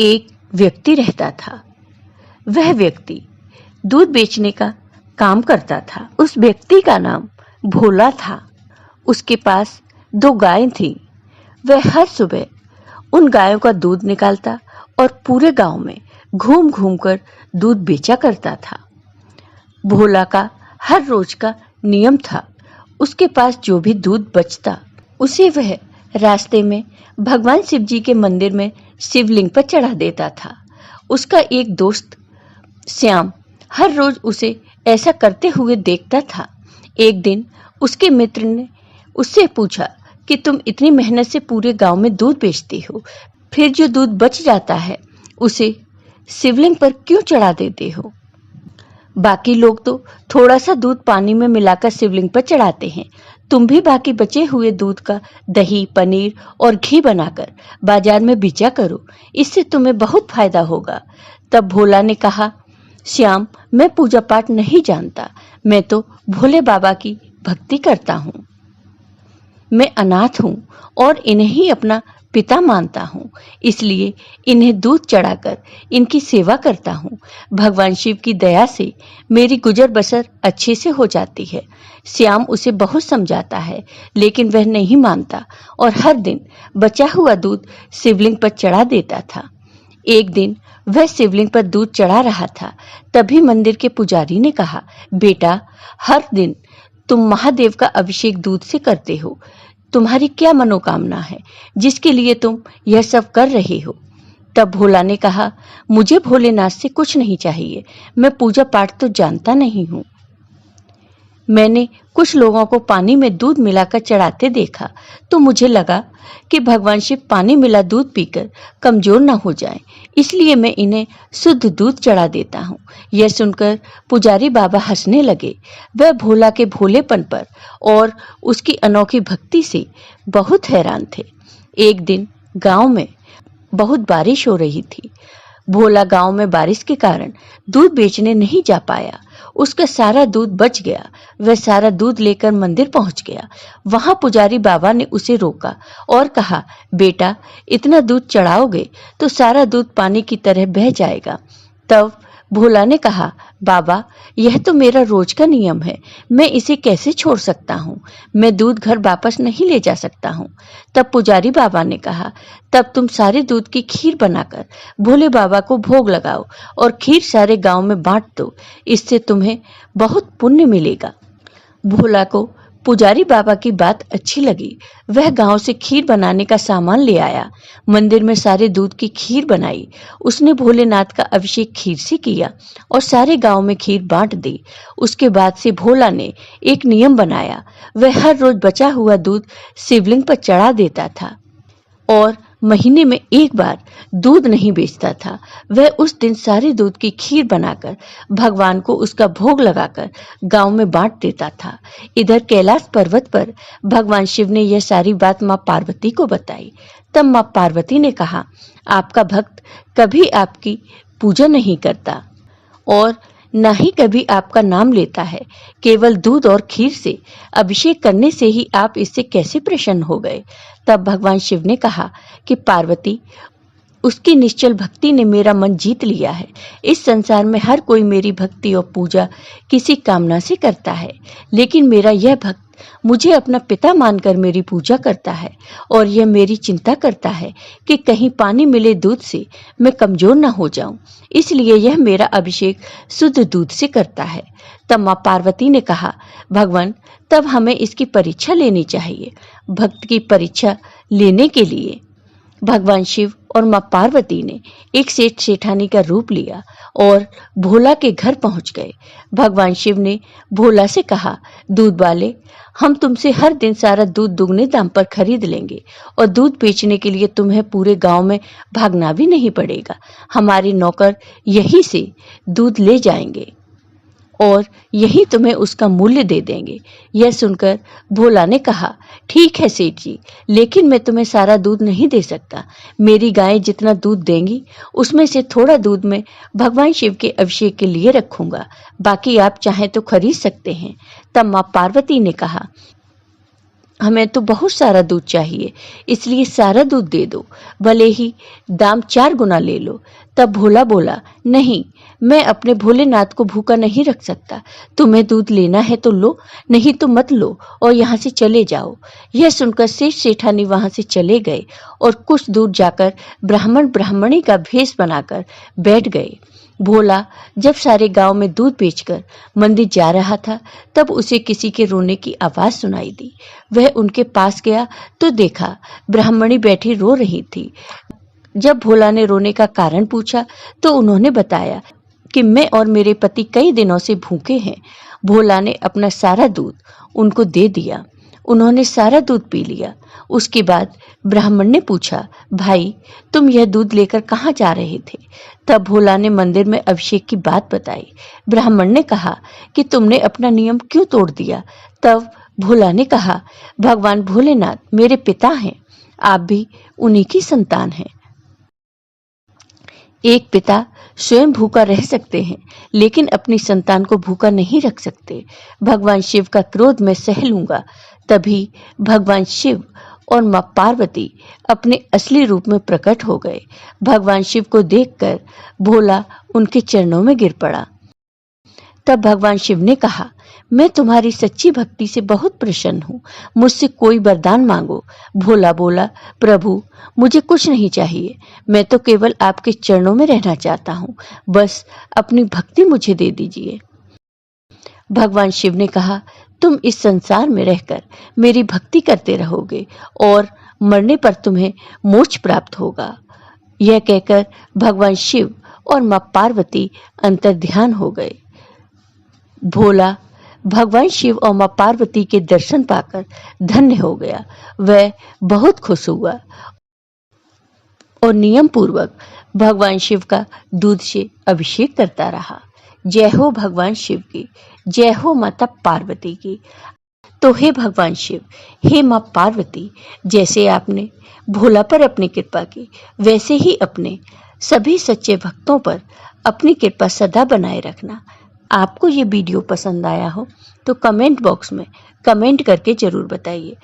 एक व्यक्ति रहता था। वह व्यक्ति दूध बेचने का काम करता था। उस व्यक्ति का नाम भोला था। उसके पास 2 गायें थीं। वह हर सुबह उन गायों का दूध निकालता और पूरे गांव में घूम घूम कर दूध बेचा करता था। भोला का हर रोज का नियम था, उसके पास जो भी दूध बचता उसे वह रास्ते में भगवान शिव जी के मंदिर में शिवलिंग पर चढ़ा देता था। उसका एक दोस्त श्याम हर रोज उसे ऐसा करते हुए देखता था। एक दिन उसके मित्र ने उससे पूछा कि तुम इतनी मेहनत से पूरे गांव में दूध बेचती हो, फिर जो दूध बच जाता है उसे शिवलिंग पर क्यों चढ़ा देते हो? बाकी लोग तो थोड़ा सा दूध पानी में मिलाकर शिवलिंग पर चढ़ाते हैं। तुम भी बाकी बचे हुए दूध का दही, पनीर और घी बनाकर बाजार में बेचा करो, इससे तुम्हें बहुत फायदा होगा। तब भोला ने कहा, श्याम, मैं पूजा पाठ नहीं जानता, मैं तो भोले बाबा की भक्ति करता हूँ। मैं अनाथ हूँ और इन्हें ही अपना पिता मानता हूँ, इसलिए इन्हें दूध चढ़ाकर इनकी सेवा करता हूँ। भगवान शिव की दया से मेरी गुजर बसर अच्छे से हो जाती है। श्याम उसे बहुत समझाता है, लेकिन वह नहीं मानता और हर दिन बचा हुआ दूध शिवलिंग पर चढ़ा देता था। एक दिन वह शिवलिंग पर दूध चढ़ा रहा था, तभी मंदिर के पुजारी ने कहा, बेटा, हर दिन तुम महादेव का अभिषेक दूध से करते हो। तुम्हारी क्या मनोकामना है जिसके लिए तुम यह सब कर रहे हो? तब भोला ने कहा, मुझे भोलेनाथ से कुछ नहीं चाहिए, मैं पूजा पाठ तो जानता नहीं हूँ। मैंने कुछ लोगों को पानी में दूध मिलाकर चढ़ाते देखा तो मुझे लगा कि भगवान शिव पानी मिला दूध पीकर कमजोर न हो जाएं, इसलिए मैं इन्हें शुद्ध दूध चढ़ा देता हूँ। यह सुनकर पुजारी बाबा हंसने लगे। वह भोला के भोलेपन पर और उसकी अनोखी भक्ति से बहुत हैरान थे। एक दिन गांव में बहुत बारिश हो रही थी। भोला गांव में बारिश के कारण दूध बेचने नहीं जा पाया। उसका सारा दूध बच गया। वह सारा दूध लेकर मंदिर पहुंच गया। वहां पुजारी बाबा ने उसे रोका और कहा, बेटा, इतना दूध चढ़ाओगे तो सारा दूध पानी की तरह बह जाएगा। तब भोला ने कहा, बाबा, यह तो मेरा रोज का नियम है, मैं इसे कैसे छोड़ सकता हूँ? मैं दूध घर वापस नहीं ले जा सकता हूँ। तब पुजारी बाबा ने कहा, तब तुम सारे दूध की खीर बनाकर भोले बाबा को भोग लगाओ और खीर सारे गांव में बांट दो, इससे तुम्हें बहुत पुण्य मिलेगा। भोला को पुजारी बाबा की बात अच्छी लगी। वह गांव से खीर बनाने का सामान ले आया। मंदिर में सारे दूध की खीर बनाई। उसने भोलेनाथ का अभिषेक खीर से किया और सारे गांव में खीर बांट दी। उसके बाद से भोला ने एक नियम बनाया। वह हर रोज बचा हुआ दूध शिवलिंग पर चढ़ा देता था और महीने में एक बार दूध नहीं बेचता था। वह उस दिन सारे दूध की खीर बनाकर भगवान को उसका भोग लगाकर गांव में बांट देता था। इधर कैलाश पर्वत पर भगवान शिव ने यह सारी बात मां पार्वती को बताई। तब मां पार्वती ने कहा, आपका भक्त कभी आपकी पूजा नहीं करता और न ही कभी आपका नाम लेता है। केवल दूध और खीर से अभिषेक करने से ही आप इससे कैसे प्रसन्न हो गए? तब भगवान शिव ने कहा कि पार्वती, उसकी निश्चल भक्ति ने मेरा मन जीत लिया है। इस संसार में हर कोई मेरी भक्ति और पूजा किसी कामना से करता है, लेकिन मेरा यह भक्त मुझे अपना पिता मानकर मेरी पूजा करता है और यह मेरी चिंता करता है कि कहीं पानी मिले दूध से मैं कमजोर न हो जाऊं, इसलिए यह मेरा अभिषेक शुद्ध दूध से करता है। तब मां पार्वती ने कहा, भगवान, तब हमें इसकी परीक्षा लेनी चाहिए। भक्त की परीक्षा लेने के लिए भगवान शिव और मां पार्वती ने एक सेठ सेठानी का रूप लिया और भोला के घर पहुंच गए। भगवान शिव ने भोला से कहा, दूध वाले, हम तुमसे हर दिन सारा दूध दुगने दाम पर खरीद लेंगे और दूध बेचने के लिए तुम्हें पूरे गांव में भागना भी नहीं पड़ेगा। हमारे नौकर यहीं से दूध ले जाएंगे और यही तुम्हें उसका मूल्य दे देंगे। यह सुनकर भोला ने कहा, ठीक है सेठ जी, लेकिन मैं तुम्हें सारा दूध नहीं दे सकता। मेरी गायें जितना दूध देंगी उसमें से थोड़ा दूध मैं भगवान शिव के अभिषेक के लिए रखूंगा, बाकी आप चाहें तो खरीद सकते हैं। तब मां पार्वती ने कहा, हमें तो बहुत सारा दूध चाहिए, इसलिए सारा दूध दे दो, भले ही दाम 4 गुना ले लो। तब भोला बोला, नहीं, मैं अपने भोलेनाथ को भूखा नहीं रख सकता। तुम्हें दूध लेना है तो लो, नहीं तो मत लो और यहाँ से चले जाओ। यह सुनकर सेठ सेठानी वहां से चले गए और कुछ दूर जाकर ब्राह्मण ब्राह्मणी का भेष बनाकर बैठ गए। भोला जब सारे गांव में दूध बेचकर मंदिर जा रहा था, तब उसे किसी के रोने की आवाज सुनाई दी। वह उनके पास गया तो देखा ब्राह्मणी बैठी रो रही थी। जब भोला ने रोने का कारण पूछा तो उन्होंने बताया कि मैं और मेरे पति कई दिनों से भूखे हैं। भोला ने अपना सारा दूध उनको दे दिया। उन्होंने सारा दूध पी लिया। उसके बाद ब्राह्मण ने पूछा, भाई, तुम यह दूध लेकर कहाँ जा रहे थे? तब भोला ने मंदिर में अभिषेक की बात बताई। ब्राह्मण ने कहा कि तुमने अपना नियम क्यों तोड़ दिया? तब भोला ने कहा, भगवान भोलेनाथ मेरे पिता हैं, आप भी उन्हीं की संतान हैं। एक पिता स्वयं भूखा रह सकते हैं, लेकिन अपनी संतान को भूखा नहीं रख सकते। भगवान शिव का क्रोध मैं सह लूंगा। तभी भगवान शिव और मां पार्वती अपने असली रूप में प्रकट हो गए। भगवान शिव को देखकर भोला उनके चरणों में गिर पड़ा। तब भगवान शिव ने कहा, मैं तुम्हारी सच्ची भक्ति से बहुत प्रसन्न हूँ, मुझसे कोई वरदान मांगो। भोला बोला, प्रभु, मुझे कुछ नहीं चाहिए, मैं तो केवल आपके चरणों में रहना चाहता हूँ, बस अपनी भक्ति मुझे दे दीजिए। भगवान शिव ने कहा, तुम इस संसार में रहकर मेरी भक्ति करते रहोगे और मरने पर तुम्हें मोक्ष प्राप्त होगा। यह कहकर भगवान शिव और मां पार्वती अंतर्ध्यान हो गए। भोला भगवान शिव और मां पार्वती के दर्शन पाकर धन्य हो गया। वह बहुत खुश हुआ और नियम पूर्वक भगवान शिव का दूध से अभिषेक करता रहा। जय हो भगवान शिव की, जय हो माता पार्वती की। तो हे भगवान शिव, हे मां पार्वती, जैसे आपने भोला पर अपनी कृपा की, वैसे ही अपने सभी सच्चे भक्तों पर अपनी कृपा सदा बनाए रखना। आपको ये वीडियो पसंद आया हो तो कमेंट बॉक्स में कमेंट करके जरूर बताइए।